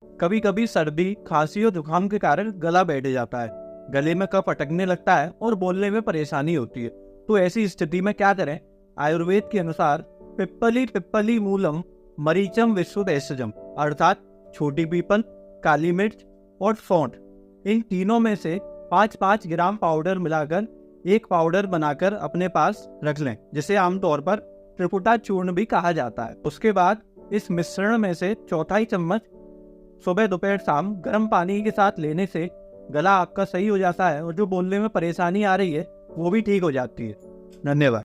कभी कभी सर्दी, खांसी और जुकाम के कारण गला बैठ जाता है, गले में कफ अटकने लगता है और बोलने में परेशानी होती है। तो ऐसी स्थिति में क्या करें? आयुर्वेद के अनुसार पिप्पली पिप्पली मूलम मरीचम विश्वदेशजम, अर्थात छोटी पीपल, काली मिर्च और सौंठ, इन तीनों में से 5-5 ग्राम पाउडर मिलाकर एक पाउडर बनाकर अपने पास रख लें, जिसे आमतौर पर त्रिपुटा चूर्ण भी कहा जाता है। उसके बाद इस मिश्रण में से चौथाई चम्मच सुबह दोपहर शाम गर्म पानी के साथ लेने से गला आपका सही हो जाता है और जो बोलने में परेशानी आ रही है वो भी ठीक हो जाती है। धन्यवाद।